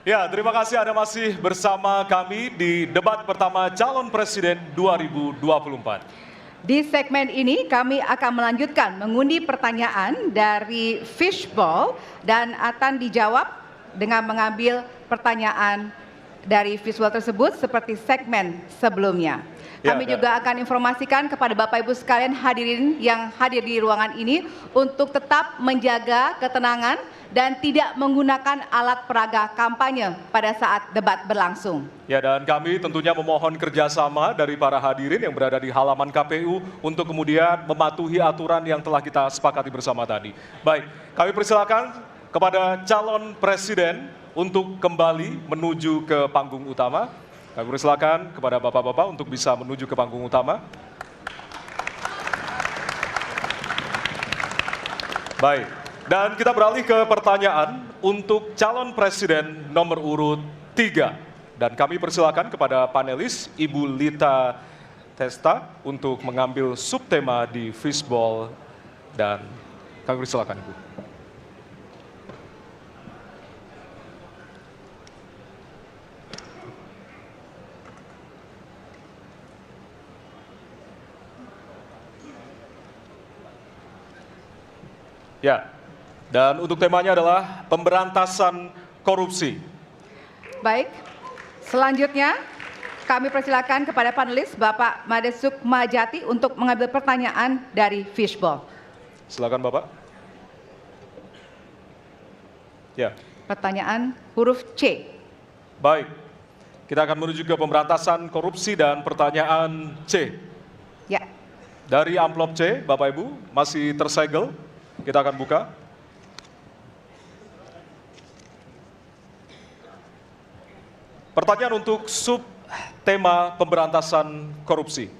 Ya, terima kasih Anda masih bersama kami di debat pertama calon presiden 2024. Di segmen ini kami akan melanjutkan mengundi pertanyaan dari Fishball dan akan dijawab dengan mengambil pertanyaan dari Fishball tersebut seperti segmen sebelumnya. Kami juga akan informasikan kepada Bapak Ibu sekalian hadirin yang hadir di ruangan ini untuk tetap menjaga ketenangan dan tidak menggunakan alat peraga kampanye pada saat debat berlangsung. Ya, dan kami tentunya memohon kerjasama dari para hadirin yang berada di halaman KPU untuk kemudian mematuhi aturan yang telah kita sepakati bersama tadi. Baik, kami persilakan kepada calon presiden untuk kembali menuju ke panggung utama. Kami persilakan kepada Bapak-Bapak untuk bisa menuju ke panggung utama. Baik, dan kita beralih ke pertanyaan untuk calon presiden nomor urut 3. Dan kami persilakan kepada panelis Ibu Lita Testa untuk mengambil subtema di Fishball dan kami persilakan Ibu. Ya, dan untuk temanya adalah pemberantasan korupsi. Baik, selanjutnya kami persilakan kepada panelis Bapak Made Sukmajati untuk mengambil pertanyaan dari Fishball. Silakan Bapak. Ya. Pertanyaan huruf C. Baik, kita akan menuju ke pemberantasan korupsi dan pertanyaan C. Ya. Dari amplop C, Bapak Ibu, masih tersegel. Kita akan buka. Pertanyaan untuk subtema pemberantasan korupsi.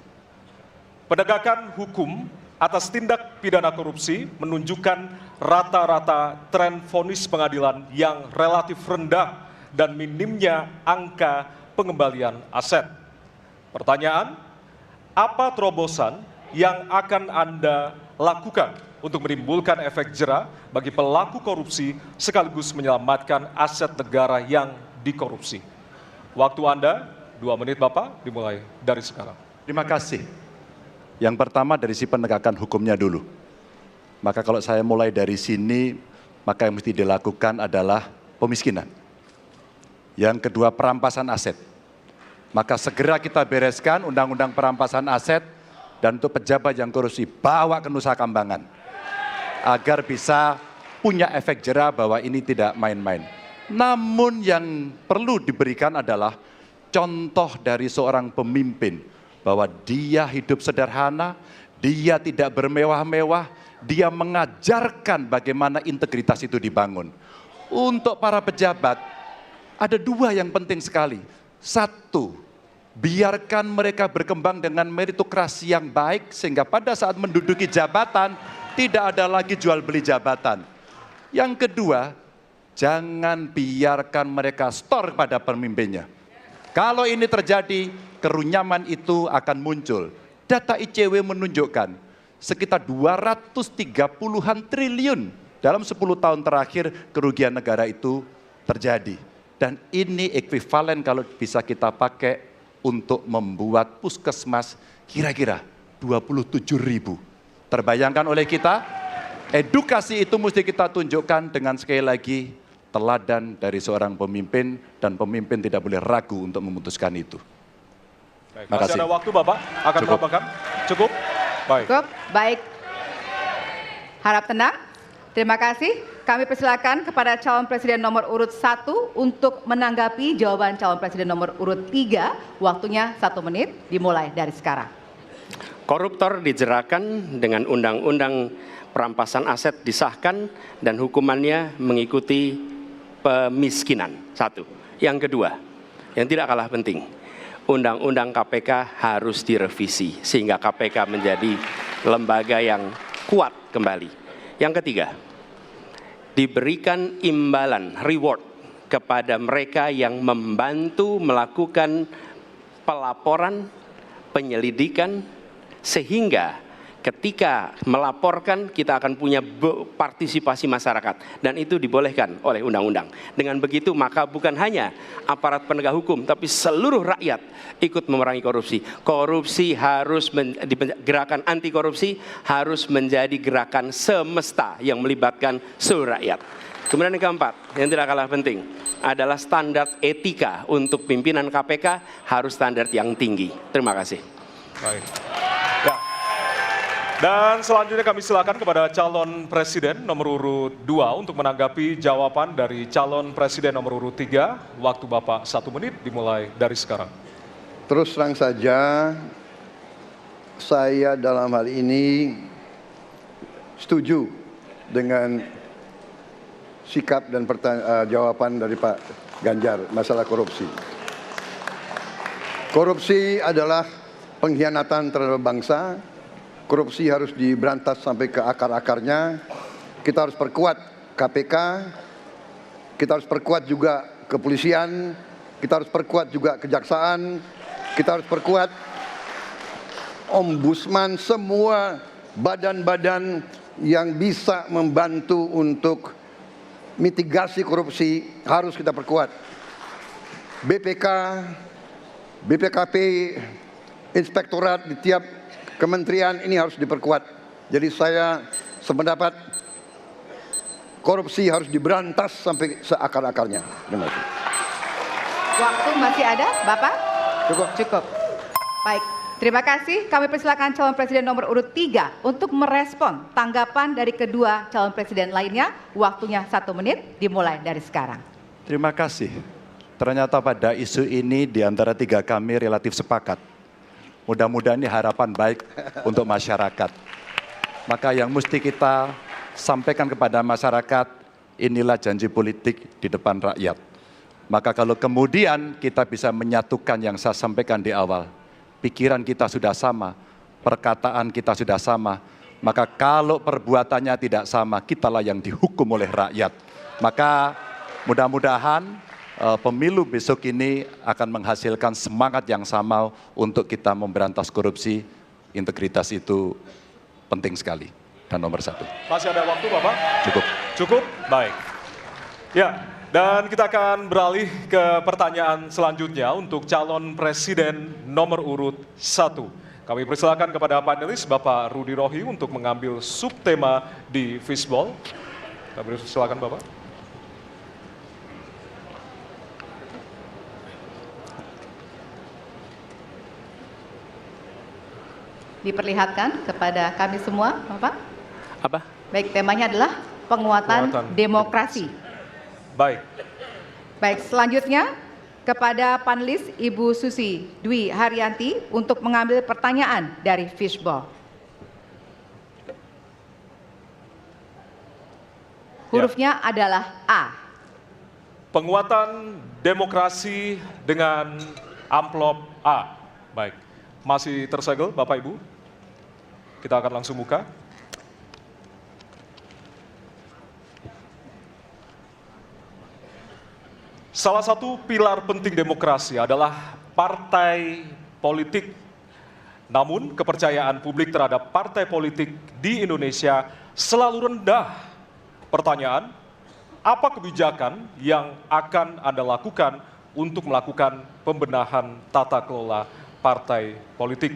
Penegakan hukum atas tindak pidana korupsi menunjukkan rata-rata tren vonis pengadilan yang relatif rendah dan minimnya angka pengembalian aset. Pertanyaan, apa terobosan yang akan Anda lakukan untuk menimbulkan efek jera bagi pelaku korupsi sekaligus menyelamatkan aset negara yang dikorupsi? Waktu Anda 2 menit Bapak, dimulai dari sekarang. Terima kasih. Yang pertama dari si penegakan hukumnya dulu. Maka kalau saya mulai dari sini, maka yang mesti dilakukan adalah pemiskinan. Yang kedua perampasan aset. Maka segera kita bereskan undang-undang perampasan aset dan untuk pejabat yang korupsi bawa ke Nusa Kambangan. Agar bisa punya efek jera bahwa ini tidak main-main. Namun yang perlu diberikan adalah contoh dari seorang pemimpin. Bahwa dia hidup sederhana, dia tidak bermewah-mewah, dia mengajarkan bagaimana integritas itu dibangun. Untuk para pejabat, ada 2 yang penting sekali. 1, biarkan mereka berkembang dengan meritokrasi yang baik, sehingga pada saat menduduki jabatan, tidak ada lagi jual beli jabatan. Yang kedua, jangan biarkan mereka store pada pemimpinnya. Kalau ini terjadi, kerunyaman itu akan muncul. Data ICW menunjukkan sekitar 230-an triliun dalam 10 tahun terakhir kerugian negara itu terjadi. Dan ini ekuivalen kalau bisa kita pakai untuk membuat puskesmas kira-kira 27.000. Terbayangkan oleh kita, edukasi itu mesti kita tunjukkan dengan sekali lagi teladan dari seorang pemimpin dan pemimpin tidak boleh ragu untuk memutuskan itu. Baik, masih ada waktu Bapak, akan menambahkan? Cukup? Baik. Cukup, baik. Harap tenang. Terima kasih. Kami persilakan kepada calon presiden nomor urut 1 untuk menanggapi jawaban calon presiden nomor urut 3. Waktunya 1 menit, dimulai dari sekarang. Koruptor dijeratkan dengan undang-undang perampasan aset disahkan dan hukumannya mengikuti pemiskinan. 1. Yang kedua, yang tidak kalah penting, undang-undang KPK harus direvisi sehingga KPK menjadi lembaga yang kuat kembali. Yang ketiga, diberikan imbalan, reward kepada mereka yang membantu melakukan pelaporan, penyelidikan, sehingga ketika melaporkan kita akan punya partisipasi masyarakat, dan itu dibolehkan oleh undang-undang. Dengan begitu maka bukan hanya aparat penegak hukum, tapi seluruh rakyat ikut memerangi korupsi. Korupsi harus gerakan anti korupsi harus menjadi gerakan semesta yang melibatkan seluruh rakyat. Kemudian yang keempat, yang tidak kalah penting, adalah standar etika untuk pimpinan KPK harus standar yang tinggi. Terima kasih. Baik. Ya. Dan selanjutnya kami silakan kepada calon presiden nomor urut 2 untuk menanggapi jawaban dari calon presiden nomor urut 3. Waktu Bapak 1 menit dimulai dari sekarang. Terus terang saja, saya dalam hal ini setuju dengan sikap dan jawaban dari Pak Ganjar masalah korupsi. Korupsi adalah pengkhianatan terhadap bangsa. Korupsi harus diberantas sampai ke akar-akarnya. Kita harus perkuat KPK, kita harus perkuat juga kepolisian, kita harus perkuat juga kejaksaan, kita harus perkuat ombudsman, semua badan-badan yang bisa membantu untuk mitigasi korupsi harus kita perkuat. BPK, BPKP, inspektorat di tiap kementerian ini harus diperkuat. Jadi saya sependapat korupsi harus diberantas sampai seakar-akarnya. Terima kasih. Waktu masih ada, Bapak? Cukup. Cukup. Baik, terima kasih. Kami persilakan calon presiden nomor urut 3 untuk merespon tanggapan dari kedua calon presiden lainnya. Waktunya 1 menit, dimulai dari sekarang. Terima kasih. Ternyata pada isu ini di antara 3 kami relatif sepakat. Mudah-mudahan ini harapan baik untuk masyarakat. Maka yang mesti kita sampaikan kepada masyarakat, inilah janji politik di depan rakyat. Maka kalau kemudian kita bisa menyatukan yang saya sampaikan di awal, pikiran kita sudah sama, perkataan kita sudah sama, maka kalau perbuatannya tidak sama, kitalah yang dihukum oleh rakyat. Maka mudah-mudahan pemilu besok ini akan menghasilkan semangat yang sama untuk kita memberantas korupsi. Integritas itu penting sekali. Dan nomor 1. Masih ada waktu Bapak? Cukup. Cukup? Baik. Ya, dan kita akan beralih ke pertanyaan selanjutnya untuk calon presiden nomor urut 1. Kami persilakan kepada panelis Bapak Rudy Rohi untuk mengambil subtema di fishball. Kami persilakan Bapak. Diperlihatkan kepada kami semua, Bapak. Apa? Baik, temanya adalah penguatan demokrasi. Baik. Baik, selanjutnya kepada panelis Ibu Susi Dwi Haryanti untuk mengambil pertanyaan dari fishball. Hurufnya adalah A. Penguatan demokrasi dengan amplop A. Baik. Masih tersegel Bapak Ibu? Kita akan langsung buka. Salah satu pilar penting demokrasi adalah partai politik. Namun kepercayaan publik terhadap partai politik di Indonesia selalu rendah. Pertanyaan, apa kebijakan yang akan Anda lakukan untuk melakukan pembenahan tata kelola partai politik?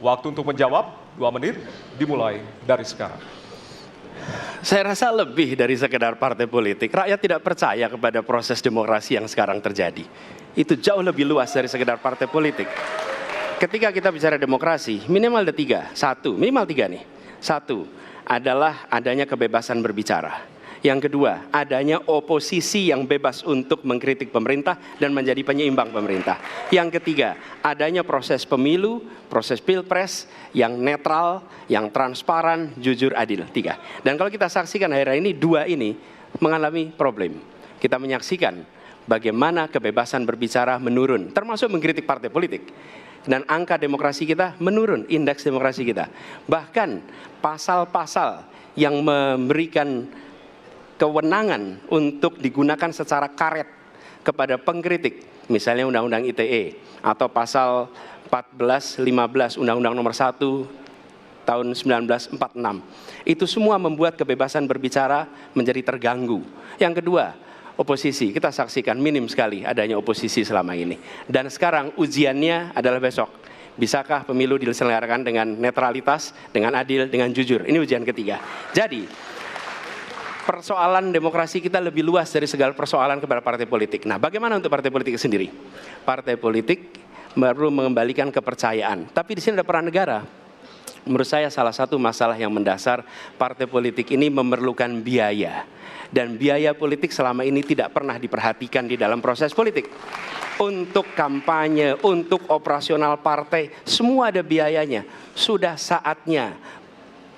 Waktu untuk menjawab 2 menit dimulai dari sekarang. Saya rasa lebih dari sekedar partai politik. Rakyat tidak percaya kepada proses demokrasi yang sekarang terjadi. Itu jauh lebih luas dari sekedar partai politik. Ketika kita bicara demokrasi, minimal ada 3. 1, minimal 3 nih. 1 adalah adanya kebebasan berbicara. Yang kedua, adanya oposisi yang bebas untuk mengkritik pemerintah dan menjadi penyeimbang pemerintah. Yang ketiga, adanya proses pemilu, proses pilpres yang netral, yang transparan, jujur, adil. 3. Dan kalau kita saksikan akhir-akhir ini, 2 ini mengalami problem. Kita menyaksikan bagaimana kebebasan berbicara menurun, termasuk mengkritik partai politik. Dan angka demokrasi kita menurun, indeks demokrasi kita. Bahkan pasal-pasal yang memberikan kewenangan untuk digunakan secara karet kepada pengkritik, misalnya Undang-Undang ITE atau pasal 14, 15 Undang-Undang nomor 1 tahun 1946. Itu semua membuat kebebasan berbicara menjadi terganggu. Yang kedua, oposisi. Kita saksikan minim sekali adanya oposisi selama ini. Dan sekarang ujiannya adalah besok. Bisakah pemilu diselenggarakan dengan netralitas, dengan adil, dengan jujur? Ini ujian ketiga. Jadi, persoalan demokrasi kita lebih luas dari segala persoalan kepada partai politik. Nah, bagaimana untuk partai politik sendiri? Partai politik baru mengembalikan kepercayaan. Tapi di sini ada peran negara. Menurut saya salah satu masalah yang mendasar partai politik ini memerlukan biaya. Dan biaya politik selama ini tidak pernah diperhatikan di dalam proses politik. Untuk kampanye, untuk operasional partai, semua ada biayanya. Sudah saatnya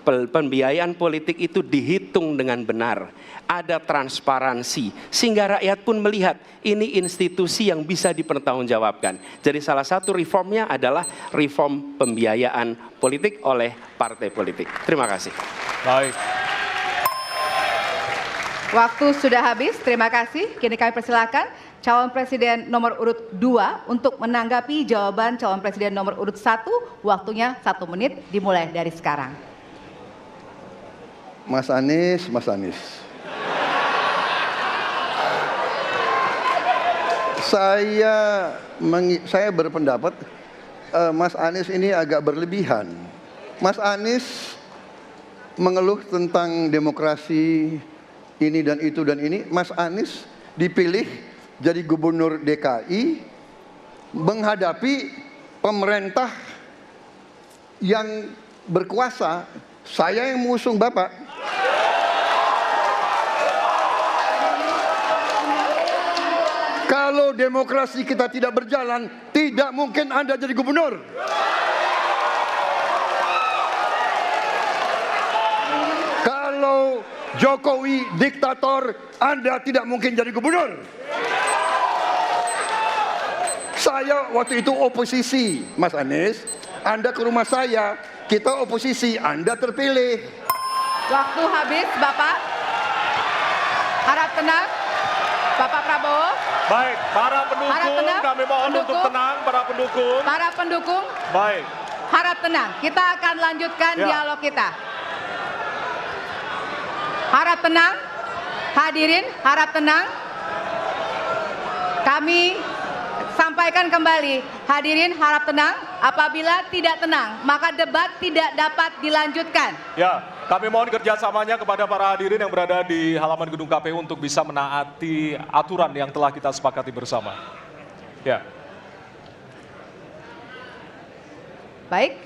pembiayaan politik itu dihitung dengan benar. Ada transparansi, sehingga rakyat pun melihat ini institusi yang bisa dipertanggungjawabkan. Jadi salah satu reformnya adalah reform pembiayaan politik oleh partai politik. Terima kasih. Baik. Waktu sudah habis, terima kasih. Kini kami persilakan calon presiden nomor urut 2 untuk menanggapi jawaban calon presiden nomor urut 1. Waktunya 1 menit, dimulai dari sekarang. Mas Anies. Saya berpendapat Mas Anies ini agak berlebihan. Mas Anies mengeluh tentang demokrasi ini dan itu dan ini. Mas Anies dipilih jadi gubernur DKI menghadapi pemerintah yang berkuasa. Saya yang mengusung Bapak. Kalau demokrasi kita tidak berjalan, tidak mungkin Anda jadi gubernur. Kalau Jokowi diktator, Anda tidak mungkin jadi gubernur. Saya waktu itu oposisi, Mas Anies. Anda ke rumah saya, kita oposisi, Anda terpilih. Waktu habis, Bapak. Harap tenang, Bapak Prabowo. Baik, para pendukung, kami mohon untuk tenang, para pendukung. Para pendukung, Baik. harap tenang. Kita akan lanjutkan dialog kita. Harap tenang, hadirin, harap tenang. Kami sampaikan kembali, hadirin harap tenang. Apabila tidak tenang, maka debat tidak dapat dilanjutkan. Ya, kami mohon kerjasamanya kepada para hadirin yang berada di halaman gedung KPU untuk bisa menaati aturan yang telah kita sepakati bersama. Ya. Baik,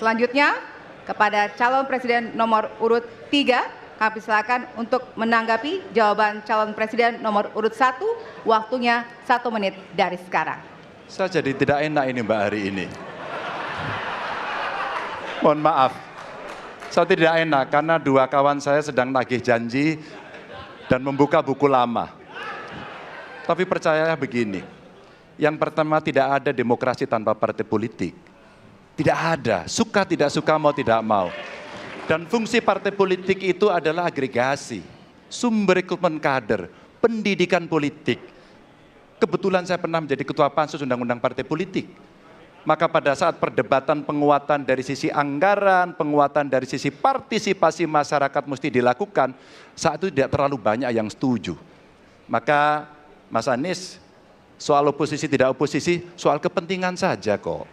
selanjutnya kepada calon presiden nomor urut 3, kami silakan untuk menanggapi jawaban calon presiden nomor urut 1, waktunya 1 menit dari sekarang. Saya jadi tidak enak ini Mbak hari ini. Mohon maaf, saya tidak enak karena 2 kawan saya sedang nagih janji dan membuka buku lama. Tapi percayalah begini, yang pertama tidak ada demokrasi tanpa partai politik. Tidak ada, suka tidak suka, mau tidak mau. Dan fungsi partai politik itu adalah agregasi, sumber rekrutmen kader, pendidikan politik. Kebetulan saya pernah menjadi ketua pansus undang-undang partai politik. Maka pada saat perdebatan penguatan dari sisi anggaran, penguatan dari sisi partisipasi masyarakat mesti dilakukan, saat itu tidak terlalu banyak yang setuju. Maka Mas Anies, soal oposisi tidak oposisi, soal kepentingan saja kok.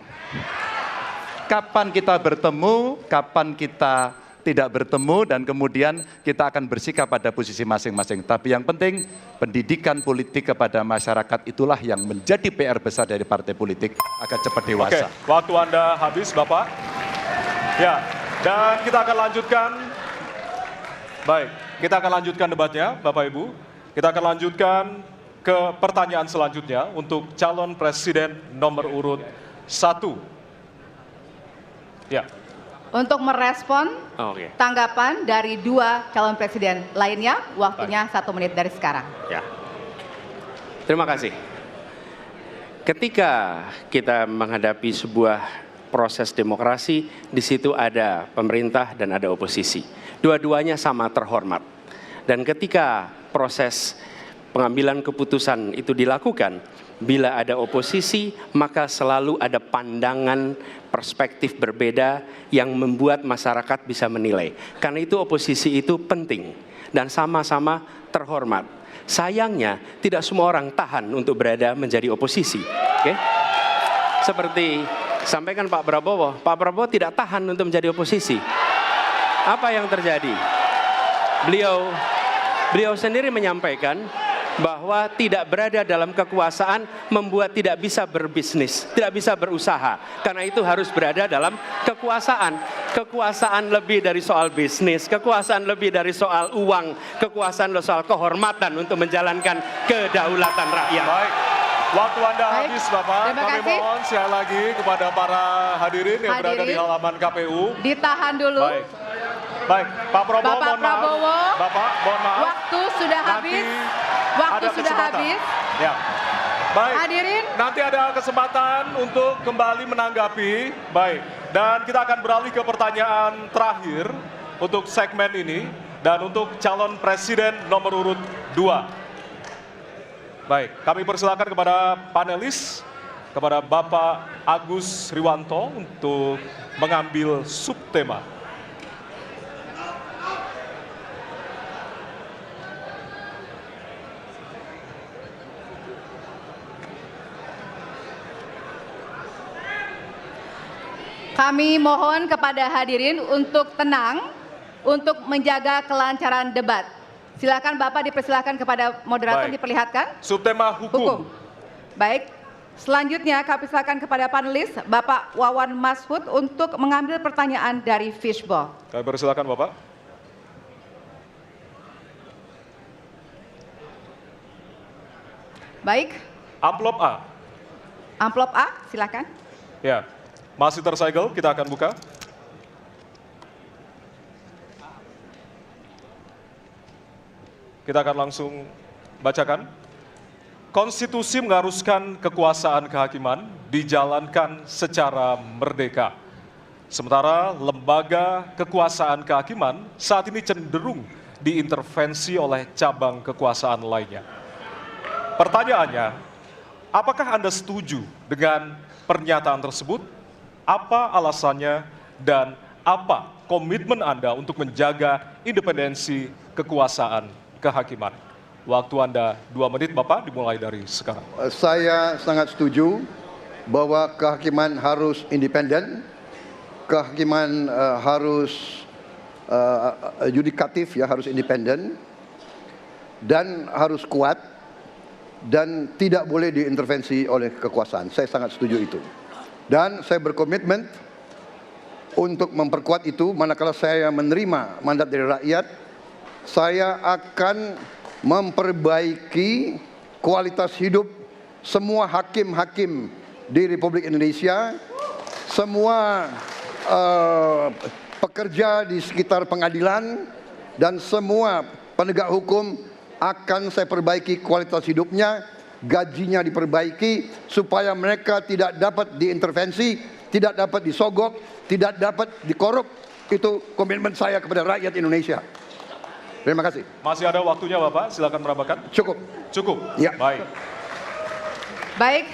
Kapan kita bertemu, kapan kita tidak bertemu, dan kemudian kita akan bersikap pada posisi masing-masing. Tapi yang penting, pendidikan politik kepada masyarakat itulah yang menjadi PR besar dari partai politik agar cepat dewasa. Oke, waktu Anda habis, Bapak. Ya, dan kita akan lanjutkan. Baik, kita akan lanjutkan debatnya, Bapak Ibu. Kita akan lanjutkan ke pertanyaan selanjutnya untuk calon presiden nomor urut 1. Ya. Untuk merespon tanggapan dari 2 calon presiden lainnya, waktunya 1 menit dari sekarang. Ya. Terima kasih. Ketika kita menghadapi sebuah proses demokrasi, di situ ada pemerintah dan ada oposisi. Dua-duanya sama terhormat. Dan ketika proses pengambilan keputusan itu dilakukan, Bila ada oposisi, maka selalu ada pandangan perspektif berbeda yang membuat masyarakat bisa menilai. Karena itu oposisi itu penting dan sama-sama terhormat. Sayangnya tidak semua orang tahan untuk berada menjadi oposisi. Oke? Seperti sampaikan Pak Prabowo tidak tahan untuk menjadi oposisi. Apa yang terjadi? Beliau sendiri menyampaikan bahwa tidak berada dalam kekuasaan membuat tidak bisa berbisnis, tidak bisa berusaha. Karena itu harus berada dalam kekuasaan. Kekuasaan lebih dari soal bisnis, kekuasaan lebih dari soal uang, kekuasaan soal kehormatan untuk menjalankan kedaulatan rakyat. Baik, waktu Anda Baik, habis Bapak. terima Kami kasih. mohon sekali lagi kepada para hadirin yang berada di Hadirin. halaman KPU. Ditahan dulu. Baik, Pak Prabowo, Bapak mohon maaf. Prabowo, Bapak, mohon maaf. Waktu sudah habis. Waktu ada sudah kesempatan. habis. Ya. Baik. Hadirin. Nanti ada kesempatan untuk kembali menanggapi. Baik. Dan kita akan beralih ke pertanyaan terakhir untuk segmen ini dan untuk calon presiden nomor urut 2. Baik, kami persilakan kepada panelis, kepada Bapak Agus Riwanto untuk mengambil subtema. Kami mohon kepada hadirin untuk tenang, untuk menjaga kelancaran debat. Silakan Bapak dipersilakan kepada moderator Baik. diperlihatkan. Subtema hukum. Baik. Selanjutnya kami silakan kepada panelis Bapak Wawan Mashud untuk mengambil pertanyaan dari Fishball. Kami persilakan Bapak. Baik. Amplop A. Amplop A, silakan. Ya, masih tersegel, kita akan buka. Kita akan langsung bacakan. Konstitusi mengharuskan kekuasaan kehakiman dijalankan secara merdeka. Sementara lembaga kekuasaan kehakiman saat ini cenderung diintervensi oleh cabang kekuasaan lainnya. Pertanyaannya, apakah Anda setuju dengan pernyataan tersebut? Apa alasannya dan apa komitmen Anda untuk menjaga independensi kekuasaan kehakiman? Waktu Anda 2 menit Bapak, dimulai dari sekarang. Saya sangat setuju bahwa kehakiman harus independen, kehakiman harus yudikatif, ya, harus independen, dan harus kuat, dan tidak boleh diintervensi oleh kekuasaan. Saya sangat setuju itu. Dan saya berkomitmen untuk memperkuat itu. Manakala saya menerima mandat dari rakyat, saya akan memperbaiki kualitas hidup semua hakim-hakim di Republik Indonesia, semua pekerja di sekitar pengadilan, dan semua penegak hukum akan saya perbaiki kualitas hidupnya, gajinya diperbaiki, supaya mereka tidak dapat diintervensi, tidak dapat disogok, tidak dapat dikorup. Itu komitmen saya kepada rakyat Indonesia. Terima kasih. Masih ada waktunya Bapak, silakan menambahkan. Cukup. Cukup? Ya. Baik. Baik,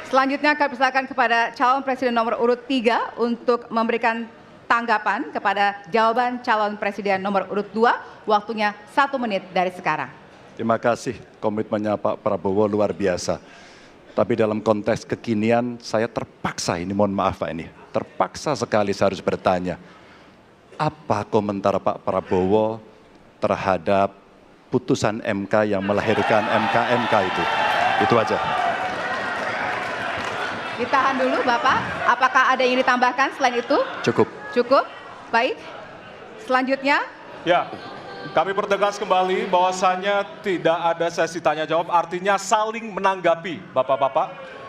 selanjutnya kami persilakan kepada calon presiden nomor urut 3 untuk memberikan tanggapan kepada jawaban calon presiden nomor urut 2. Waktunya 1 menit dari sekarang. Terima kasih, komitmennya Pak Prabowo luar biasa. Tapi dalam konteks kekinian saya terpaksa, ini mohon maaf Pak, ini terpaksa sekali saya harus bertanya. Apa komentar Pak Prabowo terhadap putusan MK yang melahirkan MK itu? Itu aja. Ditahan dulu Bapak, apakah ada yang ditambahkan selain itu? Cukup. Cukup? Baik. Selanjutnya, Ya, kami pertegas kembali bahwasannya tidak ada sesi tanya jawab, artinya saling menanggapi, Bapak-bapak.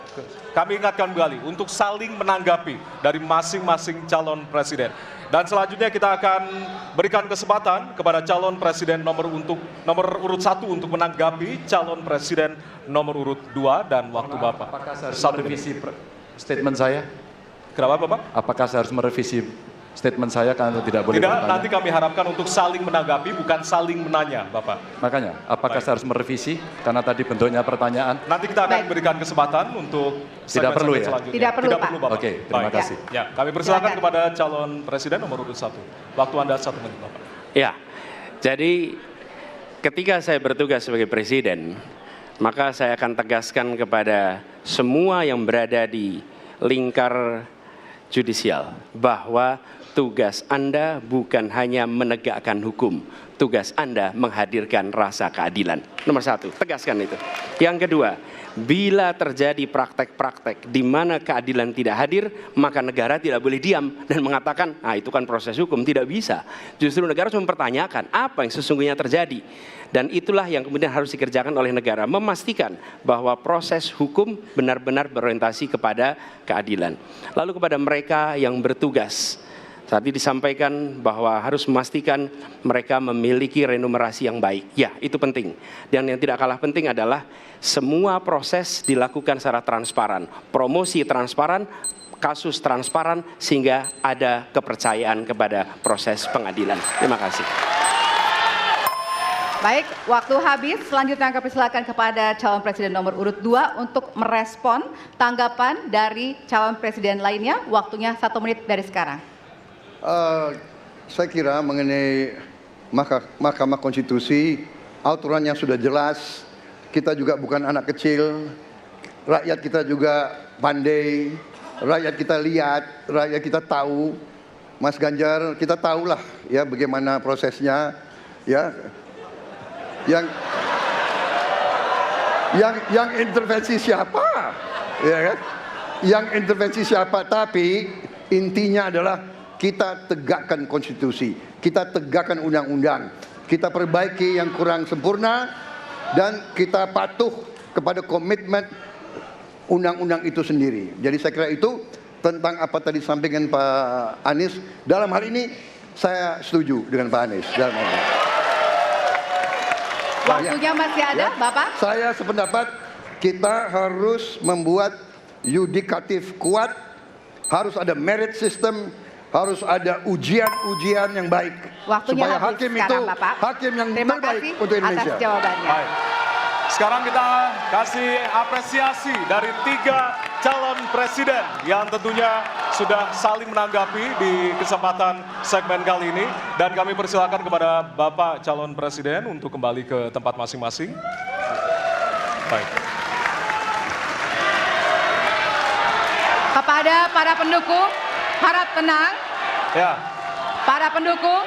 Kami ingatkan kembali untuk saling menanggapi dari masing-masing calon presiden. Dan selanjutnya kita akan berikan kesempatan kepada calon presiden nomor urut 1 untuk menanggapi calon presiden nomor urut 2 dan waktu Bapak. Apakah saya harus 1 menit. merevisi statement saya? Kenapa Bapak? Apakah saya harus merevisi statement saya karena tidak boleh Tidak, bertanya. nanti kami harapkan untuk saling menanggapi, bukan saling menanya, Bapak. Makanya, apakah saya harus merevisi? Karena tadi bentuknya pertanyaan. Nanti kita akan Baik. berikan kesempatan untuk Tidak perlu ya? selanjutnya. Tidak perlu, Pak. Bapak. Oke, terima Baik. kasih. Ya, kami persilakan Silakan. kepada calon presiden nomor urut 1. Waktu Anda 1 menit, Bapak. Ya, jadi ketika saya bertugas sebagai presiden, maka saya akan tegaskan kepada semua yang berada di lingkar judisial bahwa tugas Anda bukan hanya menegakkan hukum, tugas Anda menghadirkan rasa keadilan. Nomor 1, tegaskan itu. Yang kedua, bila terjadi praktek-praktek di mana keadilan tidak hadir, maka negara tidak boleh diam dan mengatakan, itu kan proses hukum, tidak bisa. Justru negara harus mempertanyakan apa yang sesungguhnya terjadi. Dan itulah yang kemudian harus dikerjakan oleh negara, memastikan bahwa proses hukum benar-benar berorientasi kepada keadilan. Lalu kepada mereka yang bertugas, tadi disampaikan bahwa harus memastikan mereka memiliki remunerasi yang baik. Ya, itu penting. Dan yang tidak kalah penting adalah semua proses dilakukan secara transparan. Promosi transparan, kasus transparan, sehingga ada kepercayaan kepada proses pengadilan. Terima kasih. Baik, waktu habis. Selanjutnya kami silakan kepada calon presiden nomor urut 2 untuk merespon tanggapan dari calon presiden lainnya. Waktunya 1 menit dari sekarang. Saya kira mengenai Mahkamah Konstitusi, aturannya sudah jelas. Kita juga bukan anak kecil, rakyat kita juga pandai, rakyat kita lihat, rakyat kita tahu. Mas Ganjar, kita tahulah ya bagaimana prosesnya, ya. Yang intervensi siapa, ya kan? Yang intervensi siapa? Tapi intinya adalah kita tegakkan konstitusi, kita tegakkan undang-undang, kita perbaiki yang kurang sempurna, dan kita patuh kepada komitmen undang-undang itu sendiri. Jadi saya kira itu tentang apa tadi disampaikan Pak Anies. Dalam hal ini saya setuju dengan Pak Anies. Dalam hal ini. Waktunya masih ada, Ya. Bapak? Saya sependapat kita harus membuat yudikatif kuat, harus ada merit system, harus ada ujian-ujian yang baik. Waktunya supaya habis hakim sekarang, itu Bapak. hakim yang Terima terbaik kasih untuk Indonesia. atas jawabannya. Baik. Sekarang kita kasih apresiasi dari 3 calon presiden yang tentunya sudah saling menanggapi di kesempatan segmen kali ini. Dan kami persilakan kepada Bapak calon presiden untuk kembali ke tempat masing-masing. Baik. Kepada para pendukung, harap tenang. Ya, Para pendukung,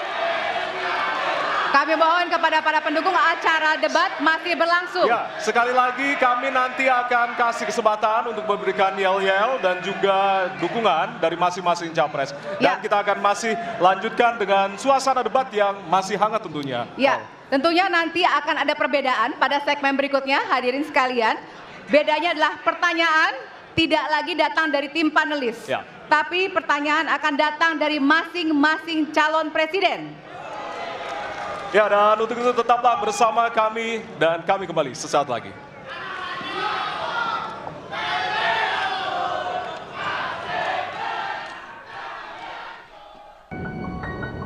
kami mohon kepada para pendukung, acara debat masih berlangsung. ya, sekali lagi kami nanti akan kasih kesempatan untuk memberikan yel-yel dan juga dukungan dari masing-masing capres. Dan Ya. kita akan masih lanjutkan dengan suasana debat yang masih hangat tentunya. Ya, tentunya nanti akan ada perbedaan pada segmen berikutnya, hadirin sekalian. Bedanya adalah pertanyaan tidak lagi datang dari tim panelis, Ya. tapi pertanyaan akan datang dari masing-masing calon presiden. Ya, dan untuk itu tetaplah bersama kami dan kami kembali sesaat lagi.